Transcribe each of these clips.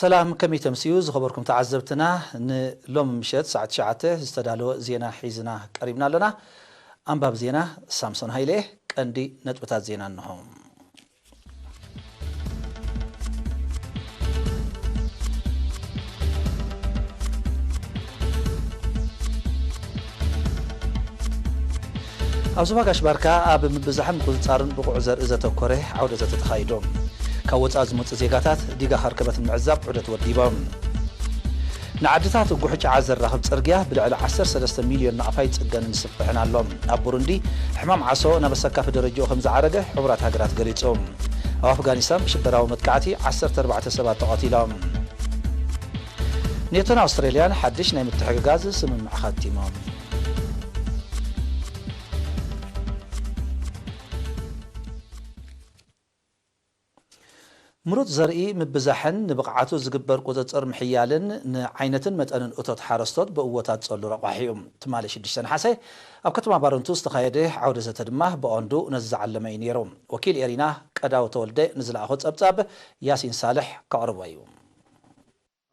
سلام كمي تمسيوز خبركم تعزبتنا نلوم مشيت ساعة شعته استدالو زينا حيزنا قريبنا لنا أنباب زينا سامسون هايليه كندي نتبتات زينا انهم أبزوغاش باركا أب مبزحم قلصارن بقوع زر إذا تكوره عودة تتخايدوم كوت أزمت زيغاتات ديغا حركبة المعزاب عودة وديبام نعدتات وقوحج عازر راهب ترقيا بالعلا 10 مليون نعفاي تسقن نسفحنا اللوم أب بوروندي حمام عصو نبسكا في درجو 5 عرقة حبرات هاقرات قريتهم أو أفغانستان بشبراو متكعتي 14 سبات تقاتيلهم نيتونا أستراليان حدش نايم التحقاقاز سمم معخات تيمام مرود زرئي مبزحن نبقعاتو زقبر قوتر محيالن نعينتن متأنن أتوت حارستوت بقوتات صلو رقاحيهم تمالي شدشتن حاسي أو كتما بارنتوس تخايده عودة تدمه بأندو نزع اللمينيروم وكيل إرينا كداو تولده نزل أخوت أبتاب ياسين صالح كعربايوم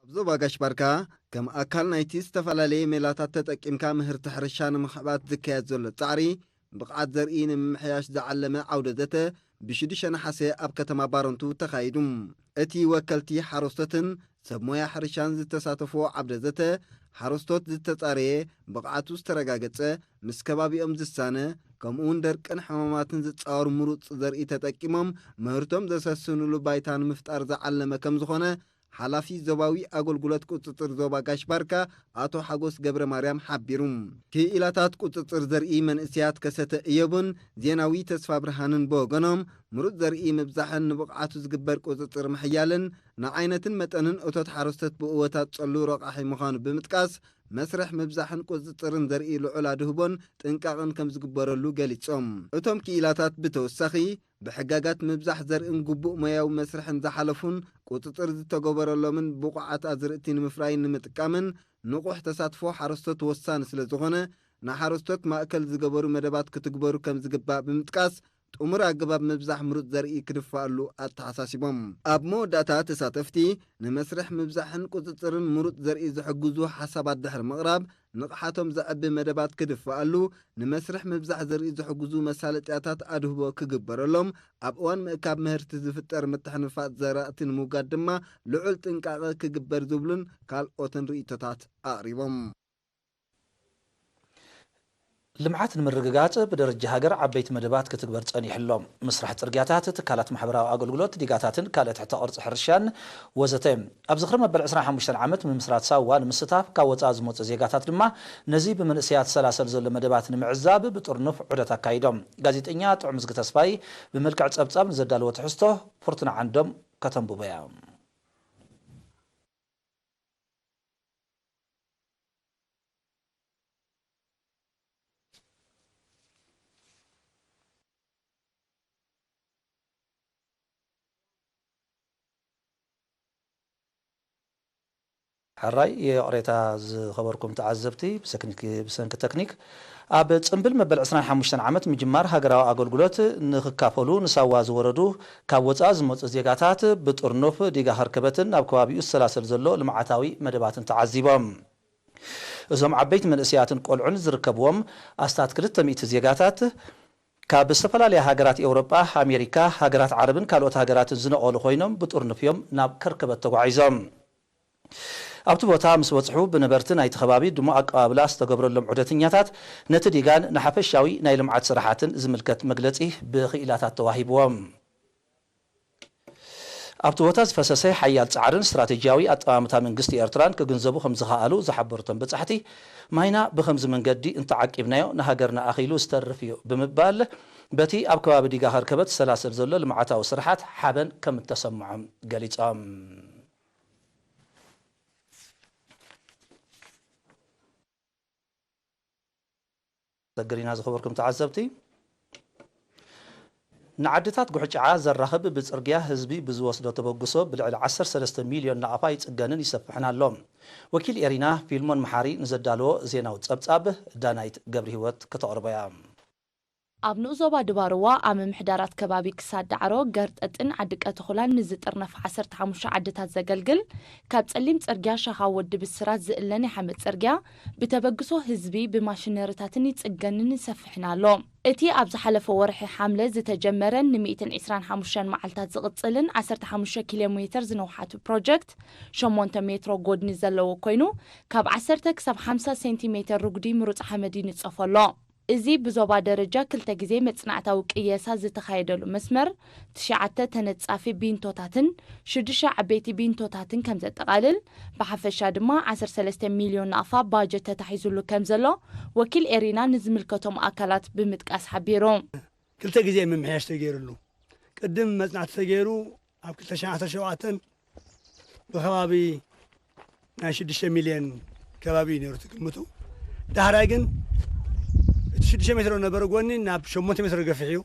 أبزو باقاش باركا كم أكال نايتي استفلالي ميلاتات تتأكيمكا مهر تحرشان مخبات ذكيات زول التعري بقعات زرئين محياش زعلمة عودته بشدشن حسي أب كتما بارنتو تخايدوم اتي وكالتي حروستتن سبمويا حرشان زتساتفو عبدزته حروستوت زتتاريه بقعاتو استرقاقته مسكبابي زسانه كمون دركن حماماتن زتصاور مروت زرئي تتاكيمم مهرتم زسسنولو بايتان مفتار زعلمة كم زخونه حلافي زباوي أقولقولات قططر زوبا قاشباركا آتو حاقوس قبر مريم حبيروم كي إلاتات قططر زرئي من إسيات كسات إيبون زيناوي تسفى برهانن بوغنوم مرود زرئي مبزحن نبقعاتو زقبر قططر محيالن نعينتن متأنن أتوت حارستت بقوتات صلو رقاحي مخان بمتكاس مسرح مبزحن قططرن زرئي لعلا دهبون تنقاقن كم زقبرلو قاليتهم أتوم كي إلاتات بتوسخي بحقاقات مبزح زرئن قبوء مياو مسرحن زحلفون قططر زتقبر الله من بقعات أزرقتين مفراين متكامن نقوح تساتفو حرستوت وسان سلزغنة نحرستوت مأكل زقبرو مدبات كتقبرو كم زقباء بمتكاس تأمر أقباب مبزح مرود زرئي كدفالو التحساسيبهم أبمو داتا تساتفتي نمسرح مبزحن قططرن مرود زرئي زحقوزو حسابات دحر مغرب نقحاتهم زأب مدبات كدفالو نمسرح مبزح زرئي زحقوزو مسالتياتات أدهبو كقبرلهم أبوان مأكاب مهرت زفتر متحنفات زرائتين مقدمة لعلت انقاقا كقبر زبلن كال أوتن رئيتات أقريبهم لمعات المرققات بدرجة هاجر عبيت مدبات كتكبر تاني حلوم مسرح ترقياتات كالات محبرة وأقولقلوت ديقاتات كالات حتى أرض حرشان وزتين أبزخر مبل 25 عامت من مسرات ساوان مستاف كاوت أزموت زيقاتات لما نزيب من سيات سلاسل زل مدبات معزاب بترنف عدتا كايدوم قازيت إنيات عمزق تسباي بملكع تسابتساب نزدال وتحسته فرتنا عندهم كتنبو بيام حراي يقريتا خبركم تعزبتي بسنك تكنيك أب تنبل مبل 25 عامت مجمار هاجراو أقولقلوت نخكافلو نساوا زوردو كاوت أزموت زيقاتات بترنوف ديغا هركبتن أب كوابيو السلاسل زلو المعتاوي مدباتن تعذيبهم إذا عبيت من إسياتن قولعن زركبوهم أستات كلت مئة زيقاتات كاب استفلالي هاجرات أوروبا أمريكا هاجرات عربن كالوت هاجرات زنقولو خوينهم بترنفيهم ناب كركبت تقعيزهم أبتو بوتا مس وصحو بنبرتن أي تخبابي دمو أقابلا استقبر لهم عدتنياتات نتديقان نحفش شاوي نايلم عاد صراحاتن زملكت مقلتيه بخيلاتات تواهيبوهم أبتو بوتا زفسسي حيال تعارن استراتيجياوي أطامتا من قستي إرتران كجنزبو خمز خالو زحبرتن بتحتي ماينا بخمز من قدي انت عقبنايو نهاجرنا أخيلو استرفيو بمبال بتي أبكواب ديقا هركبت سلاسل زلو لمعاتا وصراحات حابن كم التسمعهم قاليت تقرينا زخبركم تعزبتي نعدتات قحجعا زرخب بصرقيا حزبي بزوسدو تبغسو بالعل 13 مليون نعفاي صقنن يسفحنا لهم وكيل إرينا فيلمون محاري نزدالو زيناو تصبصاب دانايت قبر هيوت كتقربيا ኣብ ንዞባ ድባርዋ ኣብ ምምሕዳራት ከባቢ ክሳድ ዳዕሮ ገርጠጥን ዓድቀት ኹላን ንዝጥርነፍ 15 ዓድታት ዘገልግል ካብ ጸሊም ጽርግያ ሸኻ ወዲ ብስራት ዝእለን የሐመድ ጽርግያ ብተበግሶ ህዝቢ ብማሽነርታትን ይጽገንን ይሰፍሕና ኣሎ እቲ ኣብ ዝሓለፈ ወርሒ ሓምለ ዝተጀመረን ን125 መዓልታት ዝቕጽልን 15 ኪሎ ሜትር ዝነውሓቱ ፕሮጀክት 8 ሜትሮ ጎድኒ ዘለዎ ኮይኑ ካብ 10 ክሳብ 50 ሴንቲሜትር ርጉዲ ምሩጽ ሓመድ ይንጸፈሎ እዚ ብዞባ ደረጃ ክልተ ግዜ መጽናዕታዊ ቅየሳ ዝተኻየደሉ መስመር 9 ተነጻፊ ቢንቶታትን 6 ዓበይቲ ቢንቶታትን ከም ዘጠቓልል ብሓፈሻ ድማ 13 ሚልዮን ኣፋ ባጀት ተታሒዙሉ ከም ዘሎ ወኪል ኤሪና ንዝምልከቶም ኣካላት ብምጥቃስ ሓቢሮም ክልተ ግዜ ምምሕያሽ ተገይሩሉ ቅድም መጽናዕቲ ተገይሩ ኣብ 2017 ብኸባቢ ናይ 6 ሚልዮን ከባቢ ነይሩ ትግምቱ ዳሕራይ ግን 6 ሜትር ነበረ ጎኒ ናብ 8 ሜትር ገፊሕዩ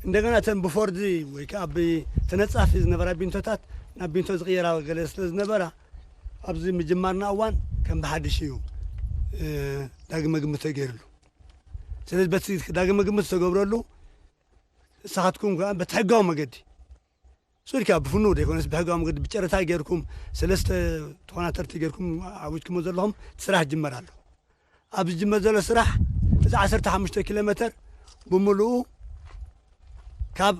እንደገና ተን ብፎርድ ወይ ከዓ ብተነጻፊ ዝነበራ ቢንቶታት ናብ ቢንቶ ዝቕየራ ገለ ስለ ዝነበራ ኣብዚ ምጅማርና እዋን ከም ብሓድሽ እዩ ዳግመ ግምት ተገይሩሉ ስለዚ በቲ ዳግመ ግምት ተገብረሉ ንስኻትኩም ከዓ በቲ ሕጋዊ መገዲ ሱሪካ ብፍኑ ደይኮነስ ብሕጋዊ መገዲ ብጨረታ ገይርኩም 3 ተኾናተርቲ ገይርኩም ዓዊትኩሞ ዘለኹም ስራሕ ጅመር ኣሎ ኣብዚ ጅመር ዘሎ ስራሕ እዚ 15 ኪሎ ሜትር ብምሉኡ ካብ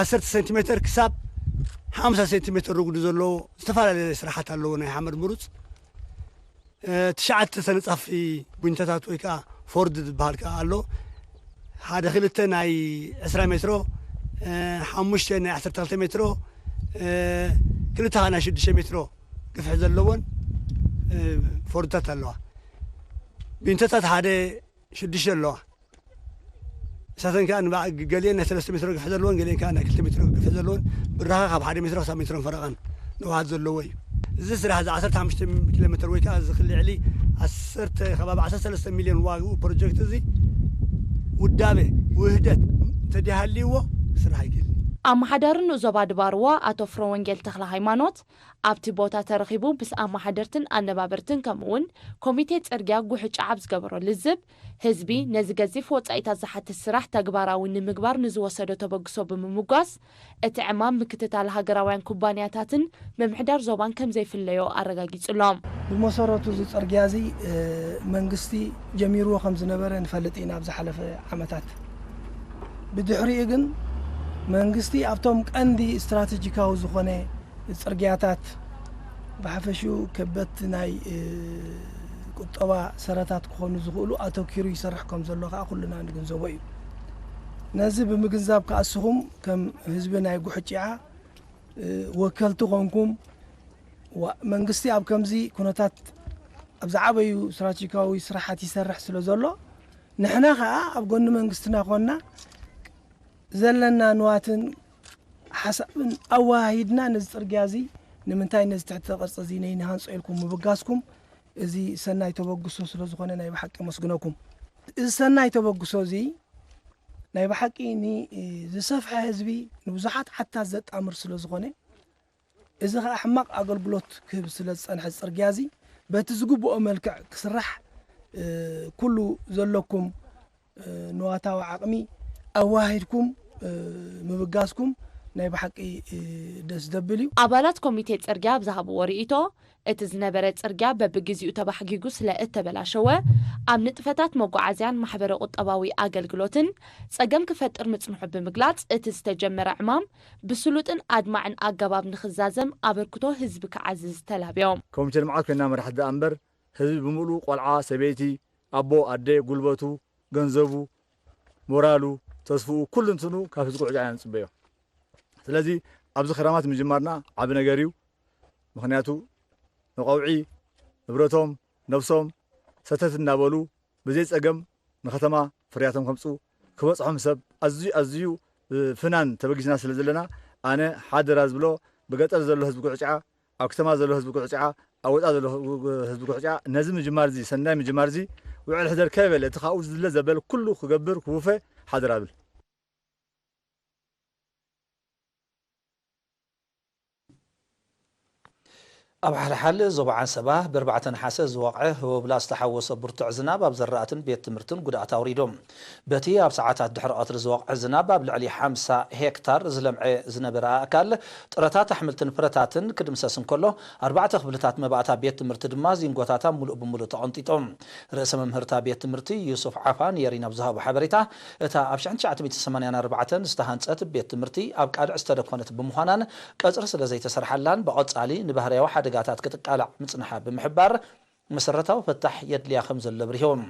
10 ሴንቲሜትር ክሳብ 50 ሴንቲሜትር ርጉዲ ዘለዎ ዝተፈላለዩ ስራሓት ኣለዎ ናይ ሓመድ ምሩጽ 9 ተነጻፊ ቡንተታት ወይ ከዓ ፎርድ ዝበሃል ከዓ ኣሎ ሓደ ክልተ ናይ 20 ሜትሮ 5 ናይ 12 ሜትሮ ክልተ ናይ 6 ሜትሮ ግፍሕ ዘለዎን ፎርድታት ኣለዋ ቢንተታት ሓደ 6 ኣለዋ እሳተን ከዓ ገሊአን ናይ 3 ሜትሮ ግፍሕ ዘለዎን ገሊአን ከዓ ናይ 2 ሜትሮ ግፍሕ ዘለዎን ብራኻ ካብ 1 ሜትሮ ክሳብ ሜትሮን ፈረቐን ንውሃት ዘለዎ እዩ እዚ ስራሕ እዚ 15 ኪሎ ሜትር ወይ ከዓ ዝኽልዕሊ 10 ከባቢ 13 ሚልዮን ዋግኡ ፕሮጀክት እዚ ውዳቤ ውህደት ተዳሃልይዎ ስራሕ ይግል ኣማሓዳርን ዞባ ድባርዋ ኣቶ ፍሮ ወንጌል ተኽለ ሃይማኖት ኣብቲ ቦታ ተረኺቡ ምስ ኣማሓደርትን ኣነባበርትን ከምኡውን ኮሚቴ ጽርግያ ጉሕጫ ኣብ ዝገበሮ ልዝብ ህዝቢ ነዚ ገዚፍ ወጻኢታት ዝሓትት ስራሕ ተግባራዊ ንምግባር ንዝወሰዶ ተበግሶ ብምምጓስ እቲ ዕማም ምክትታል ሃገራውያን ኩባንያታትን ምምሕዳር ዞባን ከም ዘይፍለዮ ኣረጋጊጹሎም ብመሰረቱ እዚ ጽርግያ እዚ መንግስቲ ጀሚርዎ ከም ዝነበረ ንፈልጥ ኢና ኣብ ዝሓለፈ ዓመታት ብድሕሪኡ ግን መንግስቲ ኣብቶም ቀንዲ ስትራቴጂካዊ ዝኾነ ጽርግያታት ብሓፈሹ ከበት ናይ ቁጠባ ሰረታት ክኾኑ ዝኽእሉ ኣተኪሩ ይሰርሕ ከም ዘሎ ከዓ ኩልና ንግንዘቦ እዩ ነዚ ብምግንዛብ ከኣስኹም ከም ህዝቢ ናይ ጉሕጭዓ ወከልቲ ኮንኩም መንግስቲ ኣብ ከምዚ ኩነታት ኣብ ዝዓበዩ ስትራቴጂካዊ ስራሓት ይሰርሕ ስለ ዘሎ ንሕና ከዓ ኣብ ጎኒ መንግስትና ኮንና ዘለና ንዋትን ሓሳብን ኣዋሂድና ነዚ ጽርግያ እዚ ንምንታይ ነዚ ትሕተ ቅርፂ እዚ ነይንሃንጾ ኢልኩም ምብጋስኩም እዚ ሰናይ ተበግሶ ስለ ዝኾነ ናይ ብሓቂ መስግነኩም እዚ ሰናይ ተበግሶ እዚ ናይ ብሓቂ ንዝሰፍሐ ህዝቢ ንብዙሓት ዓታት ዘጣምር ስለ ዝኾነ እዚ ከዓ ሕማቕ ኣገልግሎት ክህብ ስለ ዝጸንሐ ጽርግያ እዚ በቲ ዝግብኦ መልክዕ ክስራሕ ኩሉ ዘለኩም ንዋታዊ ዓቕሚ ኣዋሂድኩም ምብጋስኩም ናይ ብሓቂ ደስ ደብል እዩ ኣባላት ኮሚቴ ጽርግያ ብዝሃብዎ ርእይቶ እቲ ዝነበረ ጽርግያ በብግዚኡ ተባሕጊጉ ስለ እተበላሸወ ኣብ ንጥፈታት መጓዓዝያን ማሕበረ ቁጠባዊ ኣገልግሎትን ጸገም ክፈጥር ምጽንሑ ብምግላጽ እቲ ዝተጀመረ ዕማም ብስሉጥን ኣድማዕን ኣገባብ ንኽዛዘም ኣበርክቶ ህዝቢ ክዓዝዝ ተላብዮም ኮሚቴ ልምዓት ኮይና መራሕቲ እምበር ህዝቢ ብምሉእ ቆልዓ ሰበይቲ ኣቦ ኣደ ጉልበቱ ገንዘቡ ሞራሉ ተስፍኡ ኩሉ እንትኑ ካብ ህዝቢ ጉዕጫ ንጽበዮ ስለዚ ኣብዚ ክራማት ምጅማርና ዓብ ነገር እዩ ምክንያቱ ንቀውዒ ንብረቶም ነፍሶም ሰተት እናበሉ ብዘይ ጸገም ንከተማ ፍርያቶም ከምፁ ክበጽሖም ሰብ ኣዝዩ ፍናን ተበጊስና ስለ ዘለና ኣነ ሓደራ ዝብሎ ብገጠር ዘሎ ህዝቢ ጉዕጫ ኣብ ከተማ ዘሎ ህዝቢ ጉዕጫ ኣብ ወፃእ ዘሎ ህዝቢ ጉዕጫ ነዚ ምጅማር እዚ ሰናይ ምጅማር እዚ ውዕል ሕደር ከበለ እቲ ካብኡ ዝድለ ዘበል ኩሉ ክገብር ክውፈ ሓደራ ብል ኣብ ሓልሓል ዞባ ዓንሰባ ብ4 ነሓሰ ዝወቕዐ ህወብላ ዝተሓወሰ ብርቱዕ ዝናብ ኣብ ዘራእትን ቤት ትምህርትን ጉድኣት ኣውሪዶም በቲ ኣብ ሰዓታት ድሕሪ ቀትሪ ዝወቕዐ ዝናብ ኣብ ልዕሊ 50 ሄክታር ዝለምዐ ዝነበረ ኣካል ጥረታት ኣሕምልትን ፍረታትን ክድምሰስ እንከሎ 4 ክፍልታት መባእታ ቤት ትምህርቲ ድማ ዚንጎታታ ሙሉእ ብምሉእ ተቐንጢጦም ርእሰ መምህርታ ቤት ትምህርቲ ዩሱፍ ዓፋን የሪና ብዝሃቡ ሓበሬታ እታ ኣብ 1984 ዝተሃንፀት ቤት ትምህርቲ ኣብ ቃልዕ ዝተደኮነት ብምዃናን ቀፅሪ ስለ ዘይተሰርሓላን ብቐጻሊ ንባህርያዊ ሓደጋታት ክትቃላዕ ምጽንሓ ብምሕባር መሰረታዊ ፈታሕ የድልያ ከም ዘሎ ብርሂቦም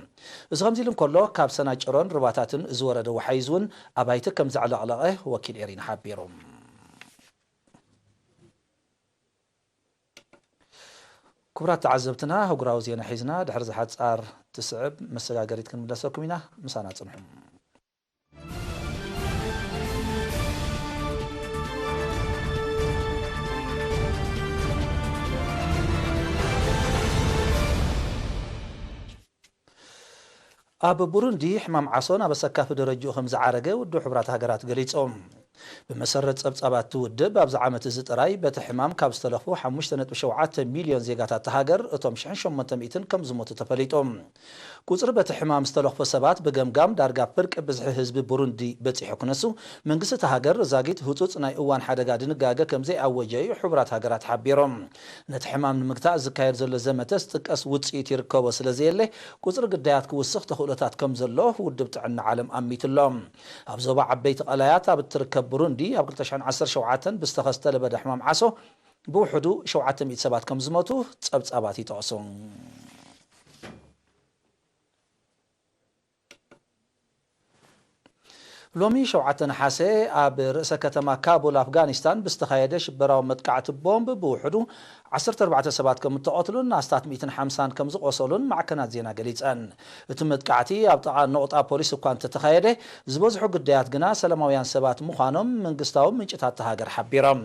እዚ ከምዚ ኢሉ እንከሎ ካብ ሰናጭሮን ርባታትን ዝወረደ ወሓይዝ እውን ኣባይቲ ከም ዘዕለቕለቐ ወኪል ኤሪና ሓቢሮም ክቡራት ተዓዘብትና ህጉራዊ ዜና ሒዝና ድሕሪ ዝሓፃር ትስዕብ መሰጋገሪት ክንምለሰኩም ኢና ምሳና ጽንሑ ኣብ ቡሩንዲ ሕማም ዓሶን ኣብ ኣሰካፊ ደረጃኡ ከም ዝዓረገ ውድብ ሕብራት ሃገራት ገሊፆም بمسرة ጸብጻባት ትውድብ ኣብዚ ዓመት እዚ ጥራይ በቲ ሕማም ካብ ዝተለኽፉ 5.7 ሚልዮን ዜጋታት ተሃገር እቶም 800 ከም ዝሞቱ ተፈሊጦም ቁጽሪ በቲ ሕማም ዝተለኽፉ ሰባት ብገምጋም ዳርጋ ፍርቂ ብዝሒ ህዝቢ ቡሩንዲ በፂሑ ክነሱ መንግስቲ ተሃገር ዛጊት ህፁፅ ናይ እዋን ሓደጋ ድንጋገ ከም ዘይኣወጀ እዩ ሕብራት ሃገራት ሓቢሮም ነቲ ሕማም ንምግታእ ዝካየድ ዘሎ ዘመተ ዝጥቀስ ውፅኢት ይርከቦ ስለዘየለ ቁጽሪ ግዳያት ክውስኽ ተኽእሎታት ከም ዘሎ ውድብ ጥዕና ዓለም ኣሚትሎም ኣብ ዞባ ዓበይቲ ቀላያት ኣብ እትርከብ ቡሩንዲ ኣብ 2017 ብዝተኸስተ ለበደ ሕማም ዓሶ ብውሕዱ 700 ሰባት ከም ዝሞቱ ጸብጻባት ይጠቕሱ ሎሚ 7 ነሓሰ ኣብ ርእሰ ከተማ ካቡል ኣፍጋኒስታን ብዝተኻየደ ሽበራዊ መጥቃዕቲ ቦምብ ብውሕዱ 14 ሰባት ከም ተቐትሉን ኣስታት 150 ከም ዝቆሰሉን ማዕከናት ዜና ገሊፀን እቲ መጥቃዕቲ ኣብ ጥቓ ነቑጣ ፖሊስ እኳ እንተተኻየደ ዝበዝሑ ግዳያት ግና ሰላማውያን ሰባት ምዃኖም መንግስታዊ ምንጭታት ተሃገር ሓቢሮም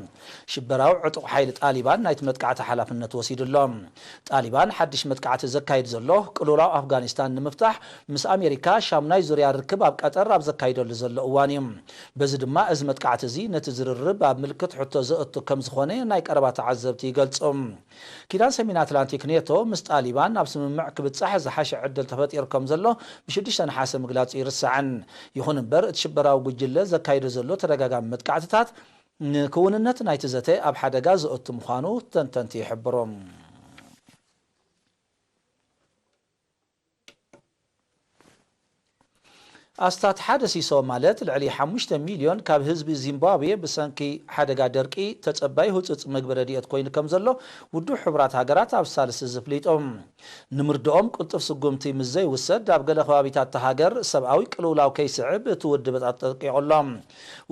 ሽበራዊ ዕጡቕ ሓይሊ ጣሊባን ናይቲ መጥቃዕቲ ሓላፍነት ወሲዱሎም ጣሊባን ሓድሽ መጥቃዕቲ ዘካይድ ዘሎ ቅልውላው ኣፍጋኒስታን ንምፍታሕ ምስ ኣሜሪካ ሻምናይ ዙርያ ርክብ ኣብ ቀጠር ኣብ ዘካይደሉ ዘሎ እዋን እዩ በዚ ድማ እዚ መጥቃዕቲ እዚ ነቲ ዝርርብ ኣብ ምልክት ሕቶ ዘእቱ ከም ዝኾነ ናይ ቀረባ ተዓዘብቲ ይገልጹ ኪዳን ሰሜን አትላንቲክ ኔቶ ምስ ጣሊባን ኣብ ስምምዕ ክብጻሕ ዝሓሸ ዕድል ተፈጢሩ ከም ዘሎ ብ6 ነሓሰ ምግላጹ ይርስዓን ይኹን እምበር እቲ ሽበራዊ ጉጅለ ዘካይዶ ዘሎ ተደጋጋሚ መጥቃዕትታት ንክውንነት ናይቲ ዘተ ኣብ ሓደጋ ዘእቱ ምዃኑ ተንተንቲ ይሕብሮም ኣስታት ሓደ ሲሶ ማለት ልዕሊ 5 ሚልዮን ካብ ህዝቢ ዚምባብዌ ብሰንኪ ሓደጋ ደርቂ ተጸባይ ህፁፅ ምግቢ ረድኤት ኮይኑ ከም ዘሎ ውድብ ሕብራት ሃገራት ኣብ ሳልስ ዝፍሊጦም ንምርድኦም ቁልጡፍ ስጉምቲ ምስ ዘይውሰድ ኣብ ገለ ከባቢታት ተሃገር ሰብኣዊ ቅልውላው ከይስዕብ እቲ ውድብ ተጠቂዖሎም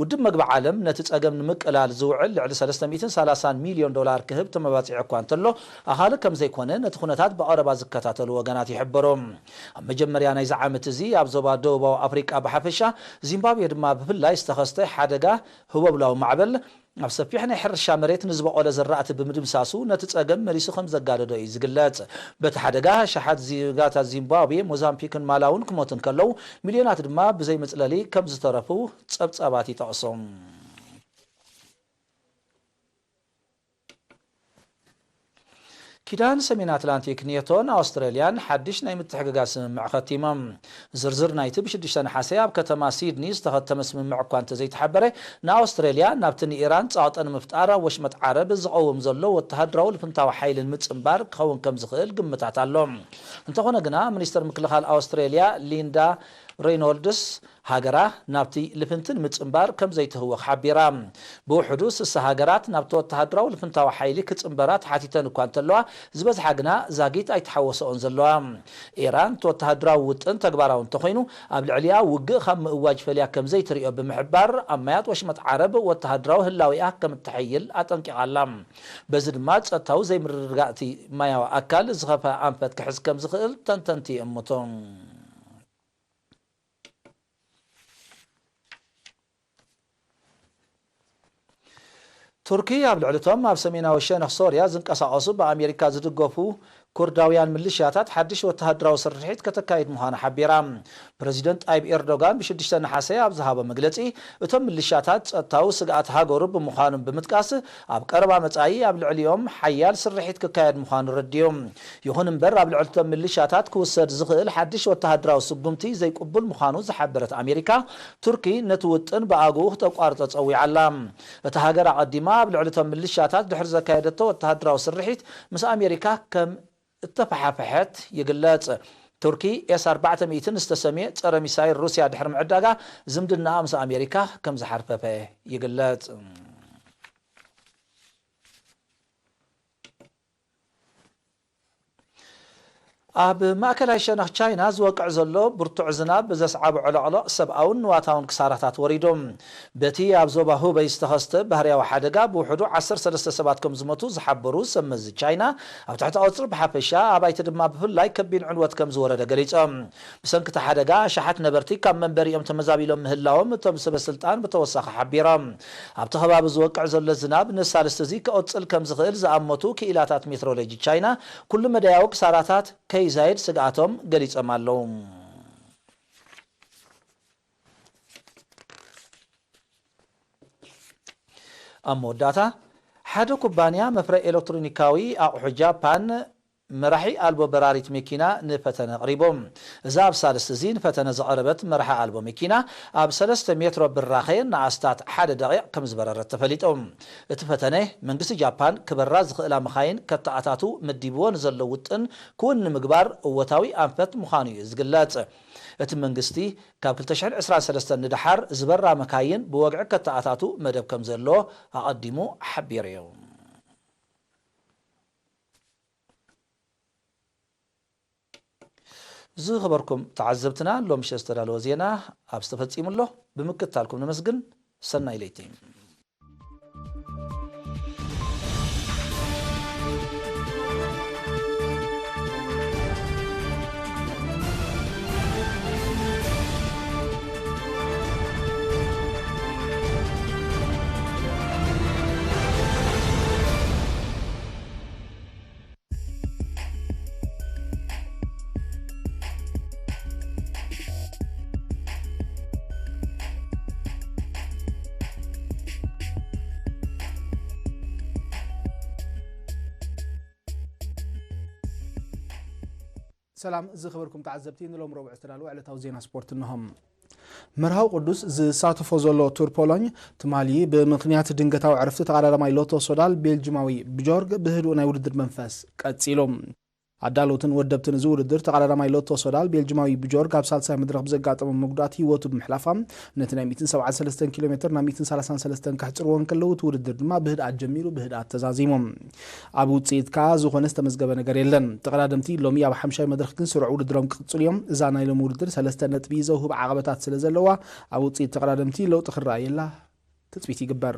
ውድብ መግቢ ዓለም ነቲ ጸገም ንምቅላል ዝውዕል ልዕሊ 330 ሚልዮን ዶላር ክህብ ተመባፂዑ እኳ እንተሎ ኣኻሊ ከም ዘይኮነ ነቲ ኩነታት ብቐረባ ዝከታተሉ ወገናት ይሕበሮም ኣብ መጀመርያ ናይዚ ዓመት እዚ ኣብ ዞባ ደቡባዊ አፍሪካ በሐፈሻ ዚምባብዌ ድማ ብፍላይ ዝተኸስተ ሓደጋ ህወብላዊ ማዕበል ኣብ ሰፊሕ ናይ ሕርሻ መሬት ንዝበቆለ ዝራእቲ ብምድምሳሱ ነቲ ጸገም መሊሱ ከም ዘጋደዶ እዩ ዝግለጽ በቲ ሓደጋ ሸሓት ዜጋታት ዚምባብዌ ሞዛምቢክን ማላውን ክሞትን ከለው ሚልዮናት ድማ ብዘይ መጽለሊ ከም ዝተረፉ ጸብጻባት ይጠቕሶም ኪዳን ሰሜን አትላንቲክ ኔቶን ኣውስትራልያን ሓድሽ ናይ ምትሕግጋዝ ስምምዕ ኸቲሞም ዝርዝር ናይቲ ብ6 ነሓሰ ኣብ ከተማ ሲድኒ ዝተኸተመ ስምምዕ እኳ እንተዘይተሓበረ ንኣውስትራልያ ናብቲ ንኢራን ጸቕጠ ንምፍጣር ኣብ ወሽመጥ ዓረብ ዝቐውም ዘሎ ወተሃደራዊ ልፍንታዊ ሓይልን ምጽምባር ክኸውን ከም ዝኽእል ግምታት ኣሎ እንተኾነ ግና ሚኒስትር ምክልኻል ኣውስትራልያ ሊንዳ ሬይኖልድስ ሃገራ ናብቲ ልፍንትን ምጽምባር ከም ዘይትህወኽ ሓቢራ ብውሕዱ 60 ሃገራት ናብቲ ወተሃደራዊ ልፍንታዊ ሓይሊ ክጽምበራት ሓቲተን እኳ እንተለዋ ዝበዝሓ ግና ዛጊት ኣይተሓወሰኦን ዘለዋ ኢራን ወተሃደራዊ ውጥን ተግባራዊ እንተኾይኑ ኣብ ልዕሊያ ውግእ ካብ ምእዋጅ ፈልያ ከም ዘይትሪኦ ብምሕባር ኣብ ማያት ወሽመጥ ዓረብ ወተሃደራዊ ህላዊኣ ከም እትሐይል ኣጠንቂቓላ በዚ ድማ ጸጥታዊ ዘይምርግጋእቲ ማያዊ ኣካል ዝኸፈ ኣንፈት ክሕዝ ከም ዝኽእል ተንተንቲ እምቶም ቱርኪ ኣብ ልዕሊቶም ኣብ ሰሜናዊ ሸነኽ ሶርያ ዝንቀሳቐሱ ብኣሜሪካ ዝድገፉ كرداويان ميليشياتات حدش وتهدراو سرحيت كتكايد مهانا حبيرا بريزيدنت طيب إردوغان بشدشت نحاسي أبزهابا مجلسي اتم ميليشياتات تاو سقات هاغورو بمخانم بمتقاس أب قربا متعي أبلع اليوم حيال سرحيت ككايد مخان رديوم يهون مبر أبلع التم ميليشياتات كوسد زغل حدش وتهدراو سقمتي زي قبل مخانو زحبرت أمريكا تركي نتوتن بأغوه تقارت تصوي علام اتهاجر قديما أبلع التم ميليشياتات دحر زكايدتو وتهدراو سرحيت مس أمريكا كم اتفحفحت يقلات تركي اس 400 استسمي صار ميسايل روسيا دحر معداغا زمدنا امس امريكا كم زحرففه يقلات أب ماكل شنخ تشاينا زوقع زلو برتع زناب بزسعب على سبعون واتاون كسارات وريدوم بتي أبزوبا هو بيستخست بهريا وحدقا بوحدو 10 سلسة سباتكم زمتو زحبرو سمز تشاينا أو تحت أوتر بحفشا أبايت دما بهل لاي كبين عنوات كم زورة قريت بسنك تحدقا شحت نبرتي كم من بريم تمزابيلهم مهلاهم تم سب السلطان بتوسخ حبيرام أبتخبا بزوقع زل زناب نسال استزيك أوتسل كم زغير زعمتو كإلاتات ميترولوجي تشاينا كل مدايو كسارات زايد سقعتهم قليت أمالهم أمو داتا حدو كوبانيا مفرق إلكترونيكاوي أقحو جابان مرحي ألبو براريت ميكينا نفتنا قريبهم زاب سالست زين فتنا زقربت مرحي ألبو ميكينا أب 300 متر بالراخين نعستات حد دقيق كم زبرر تفليتهم اتفتنه من قصي جابان كبراز إلى مخاين كتعتاتو مديبون زلوتن كون مقبار وتاوي أنفت مخاني زقلات اتمنقستي كابل تشعر 13 ندحر زبرا مكاين بوقع كتعتاتو مدب كم زلو أقدمو حبيريهم زي خبركم تعذبتنا لو مش استرالو زينا أبستفتيم الله بمكتالكم نمسجن سنة إليتين سلام زي خبركم تعذبتين لهم ربع استرالو على توزينا سبورت انهم مرهاو قدوس زي ساتفو زولو تور بولوني تمالي بمقنيات دنگتاو عرفت تقرار ماي لوتو سودال بيلجماوي بجورج بهدو ناي ودر منفاس قصيلوم عدالوتن ودبتن زور الدر تقرار ماي لوتو سودال بيلجماوي بجورج ابسال ساي مدرخ بزقاطم مقدات هيوتو بمحلافام نتنا 173 كيلومتر نا 133 كحصرون كلو تودر دما بهد اجميرو بهد اتزازيمم ابو صيد كا زخونس تمزغبه ነገር የለን ተቀዳደምቲ ሎሚ ያብ 50 መድረክ ግን ስርዑ ድሮም ቅጽልዮም እዛ ናይ ሎም ውድድር 3 ነጥብ ይዘው ህብ ዓቀበታት ስለዘለዋ አቡ ጽይድ ተቀዳደምቲ ለውጥ ክራየላ ተጽቢት ይግበር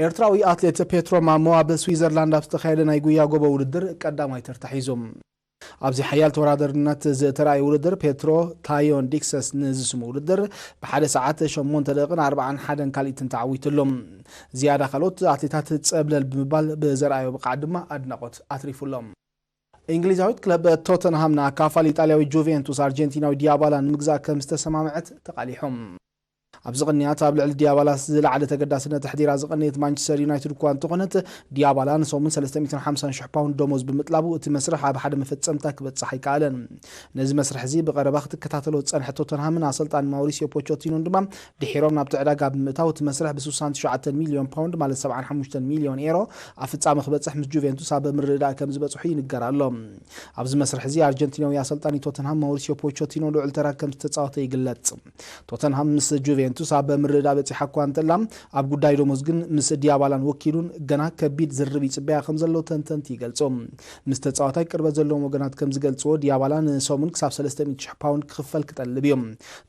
ኤርትራዊ አትሌት ፔትሮ ማሞ ኣብ ስዊዘርላንድ ኣብስተኻይደ ናይ ጉያ ጎቦ ውድድር ቀዳማይ ተርታሒዞም ኣብዚ ሓያል ተወዳደርነት ዝተራይ ውድድር ፔትሮ ታዮን ዲክሰስ ንዝስሙ ውድድር ብሓደ ሰዓት 8:41 ካልኢትን ተዓዊትሎም ዝያዳ ካልኦት ኣትሌታት ጸብለል ብምባል ብዘርኣዮ ብቕዓት ድማ ኣድናቆት ኣትሪፉሎም እንግሊዛዊት ክለብ ቶተንሃም ካፋል ኢጣልያዊ ጁቬንቱስ ኣርጀንቲናዊ ዲያባላን ምግዛእ ከም ዝተሰማምዐት ተቃሊሖም ኣብዚ ቅንያት ኣብ ልዕሊ ዲያባላስ ዝለዓለ ተገዳስነት ተሕዲራ ዝቐነየት ማንቸስተር ዩናይትድ እኳ እንተኾነት ዲያባላ ንሶምን 350,000 ፓውንድ ደሞዝ ብምጥላቡ እቲ መስርሕ ኣብ ሓደ መፈጸምታ ክበፅሕ ኣይከኣለን ነዚ መስርሕ እዚ ብቐረባ ክትከታተሎ ዝጸንሐ ቶተንሃምን ኣሰልጣኒ ማውሪሲዮ ፖቾቲኖን ድማ ድሒሮም ናብ ዕዳጋ ብምእታው እቲ መስርሕ ብ67 ሚልዮን ፓውንድ ማለት 75 ሚልዮን ዩሮ ኣብ ፍጻመ ክበፅሕ ምስ ጁቬንቱስ ኣብ ምርድዳእ ከም ዝበፅሑ ይንገር ኣሎ ኣብዚ መስርሕ እዚ ኣርጀንቲናዊ ኣሰልጣኒ ቶተንሃም ማውሪሲዮ ፖቾቲኖ ልዑል ተራ ከም ዝተጻወተ ይግለጽ ቶተንሃም ምስ ጁቬንቱስ ኣብ ምርዳ በፂሓ እኳ እንተላ ኣብ ጉዳይ ደሞዝ ግን ምስ ዲያባላን ወኪሉን ገና ከቢድ ዝርብ ይጽበያ ከም ዘሎ ተንተንቲ ይገልጾም ምስ ተጻዋታይ ቅርበት ዘለዎም ወገናት ከም ዝገልጽዎ ዲያባላን ሶሙን ክሳብ 300,000 ፓውንድ ክኽፈል ክጠልብ እዮም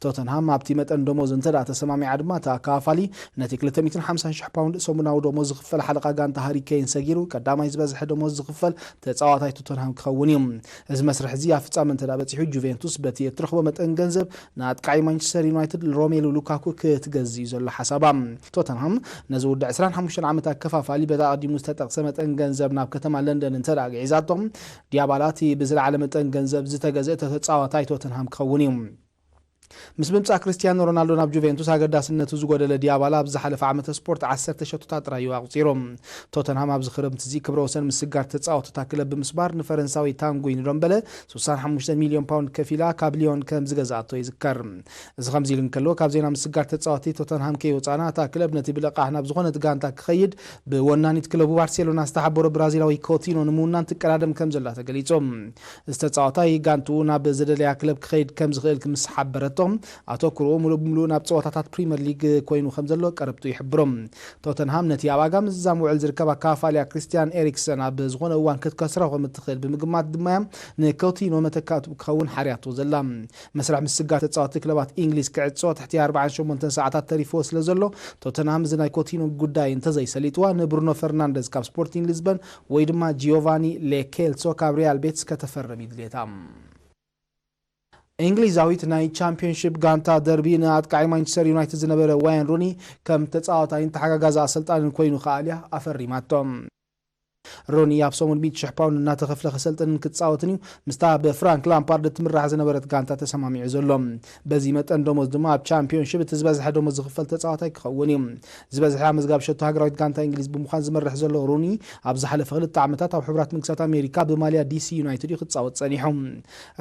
ቶተንሃም ኣብቲ መጠን ደሞዝ እንተዳ ተሰማሚዓ ድማ ተካፋሊ ነቲ 250,000 ፓውንድ ሶሙናዊ ደሞዝ ዝኽፈል ሓለቓ ጋንታ ሃሪኬን ሰጊሩ ቀዳማይ ዝበዝሐ ደሞዝ ዝኽፈል ተጻዋታይ ቶተንሃም ክኸውን እዮም እዚ መስርሕ እዚ ኣብ ፍጻመ እንተዳ በፂሑ ጁቬንቱስ በቲ እትረኽቦ መጠን ገንዘብ ንኣጥቃዒ ማንቸስተር ዩናይትድ ሮሜሉ ሉካኩ ክትገዝእ ዘሎ ሓሳባ ቶተንሃም ነዚ ውድ 25 ዓመታት ከፋፋሊ በተቀዲሙ ዝተጠቅሰ መጠን ገንዘብ ናብ ከተማ ለንደን እንተዳጊዒዛቶም ዲያባላት ብዝለዓለ መጠን ገንዘብ ዝተገዘአ ተጻዋታይ ቶተንሃም ክኸውን እዩ ምስ ምምጻ ክርስቲያኖ ሮናልዶ ናብ ጁቬንቱስ አገዳስነቱ ዝጎደለ ዲያባላ ብዝሓለፈ ዓመተ ስፖርት 10 ሸቶታት ጥራዩ ኣቁፂሮም ቶተንሃም ኣብዚ ክረምቲ እዚ ክብረ ወሰን ምስጋር ተጻወተታ ክለብ ብምስባር ንፈረንሳዊ ታንጉይን ዶምበለ 35 ሚልዮን ፓውንድ ከፊላ ካብ ሊዮን ከም ዝገዛእቶ ይዝከር እዚ ከምዚ ኢሉ እንከሎ ካብ ዜና ምስጋር ተጻወቲ ቶተንሃም ከይወፃና እታ ክለብ ነቲ ብልቃሕ ናብ ዝኾነት ጋንታ ክኸይድ ብወናኒት ክለቡ ባርሴሎና ዝተሓበሮ ብራዚላዊ ኮቲኖ ንምውናን ትቀዳደም ከም ዘላ ተገሊጾም እዚ ተጻዋታይ ጋንቱ ናብ ዝደለያ ክለብ ክኸይድ ከም ዝኽእል ክምስ ሓበረቶም ኣተኩሮ ሙሉእ ብሙሉእ ናብ ፀዋታታት ፕሪምየር ሊግ ኮይኑ ከም ዘሎ ቀረብቱ ይሕብሮም ቶተንሃም ነቲ ኣባጋም ዝዛም ውዕል ዝርከብ ኣካፋልያ ክርስቲያን ኤሪክሰን ኣብ ዝኾነ እዋን ክትከስራ ከም እትኽእል ብምግማት ድማ ንኮቲኖ መተካቱ ክኸውን ሓርያቱ ዘላ መስርሕ ምስጋር ተጻወቲ ክለባት እንግሊዝ ክዕጾ ትሕቲ 48 ሰዓታት ተሪፎ ስለ ዘሎ ቶተንሃም እዚ ናይ ኮቲኖ ጉዳይ እንተዘይሰሊጥዋ ንብሩኖ ፈርናንደዝ ካብ ስፖርቲንግ ሊዝበን ወይ ድማ ጂዮቫኒ ሌኬልሶ ካብ ሪያል ቤትስ ከተፈርም ይድልየታ እንግሊዛዊት ናይ ቻምፒዮንሺፕ ጋንታ ደርቢ ንኣጥቃዒ ማንቸስተር ዩናይትድ ዝነበረ ዋይን ሩኒ ከም ተጻዋታይን ተሓጋጋዛ ኣሰልጣንን ኮይኑ ከኣልያ ኣፈሪማቶም ሮኒ ኣብ ሰሙን 100,000 ፓውንድ እናተኸፍለ ክሰልጥን ክትጻወትን እዩ ምስታ በፍራንክ ላምፓርድ ትምራሕ ዝነበረት ጋንታ ተሰማሚዑ ዘሎ በዚ መጠን ደሞዝ ድማ ኣብ ቻምፒዮንሺፕ ዝበዝሐ ደሞዝ ዝኽፈል ተጻዋታይ ክኸውን እዩ ዝበዝሐ መዝጋብ ሸቶ ሃገራዊት ጋንታ እንግሊዝ ብምዃን ዝመርሕ ዘሎ ሮኒ ኣብ ዝሓለፈ 2 ዓመታት ኣብ ሕብራት መንግስታት ኣሜሪካ ብማልያ ዲሲ ዩናይትድ ክጻወት ጸኒሑ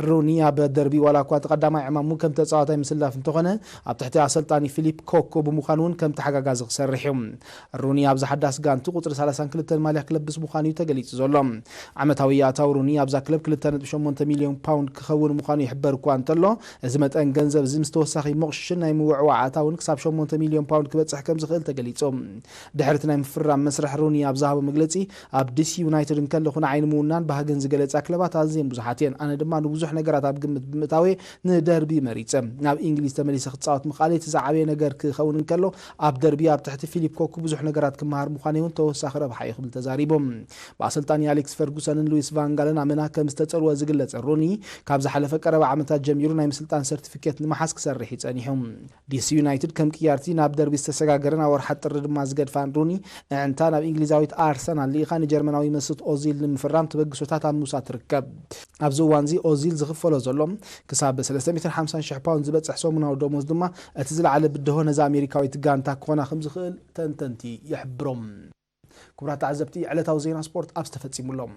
ሮኒ ኣብ ደርቢ ዋላ እኳ ተቐዳማይ ዕማሙ ከም ተጻዋታይ ምስላፍ እንተኾነ ኣብ ትሕቲ ኣሰልጣኒ ፊሊፕ ኮኮ ብምዃን እውን ከም ተሓጋጋዚ ክሰርሕ እዩ ሮኒ ኣብ ዝሓዳስ ጋንቱ ቁጥሪ 32 ማልያ ክለብስ ምዃኑ ተገሊጹ ዘሎ ዓመታዊ ኣታው ሩኒ ኣብዛ ክለብ 2.8 ሚልዮን ፓውንድ ክኸውን ምዃኑ ይሕበር እኳ እንተሎ እዚ መጠን ገንዘብ እዚ ምስ ተወሳኺ መቕሽሽን ናይ ምውዕዋዕ ኣታውን ክሳብ 8 ሚልዮን ፓውንድ ክበጽሕ ከም ዝኽእል ተገሊጾም ድሕሪ ናይ ምፍራም መስርሕ ሩኒ ኣብ ዝሃቦ መግለጺ ኣብ ዲሲ ዩናይትድ እንከለኹ ንዓይኒ ምውናን ባህግን ዝገለጻ ክለባት ኣዝየን ብዙሓት እየን ኣነ ድማ ንብዙሕ ነገራት ኣብ ግምት ብምእታወ ንደርቢ መሪጸ ናብ እንግሊዝ ተመሊሰ ክጻወት ምኻል እቲ ዝዓበየ ነገር ክኸውን እንከሎ ኣብ ደርቢ ኣብ ትሕቲ ፊሊፕ ኮኩ ብዙሕ ነገራት ክመሃር ምዃኑ እውን ተወሳኺ ረብሓ ይኽብል ተዛሪቦም በአሰልጣኒ አሌክስ ፈርጉሰንን ሉዊስ ቫንጋለን ኣመና ከም ዝተጸልወ ዝግለጽ ሩኒ ካብ ዝሓለፈ ቀረባ ዓመታት ጀሚሩ ናይ ምስልጣን ሰርቲፊኬት ንመሓስ ክሰርሕ ይጸኒሖም ዲሲ ዩናይትድ ከም ቅያርቲ ናብ ደርቢ ዝተሰጋገረን ኣብ ወርሓት ጥሪ ድማ ዝገድፋን ሩኒ ንዕንታ ናብ እንግሊዛዊት አርሰናል ሊኢኻ ንጀርመናዊ መስት ኦዚል ንምፍራም ትበግሶታት ኣብ ምውሳድ ትርከብ ኣብዚ እዋን እዚ ኦዚል ዝኽፈሎ ዘሎ ክሳብ 350,000 ፓውንድ ዝበጽሕ ሰሙናዊ ደሞዝ ድማ እቲ ዝለዓለ ብድሆ ነዛ ኣሜሪካዊት ጋንታ ክኾና ከም ዝኽእል ተንተንቲ ይሕብሮም ክቡራት ተዓዘብቲ ዕለታዊ ዜና ስፖርት ኣብ ዝተፈጺሙሎም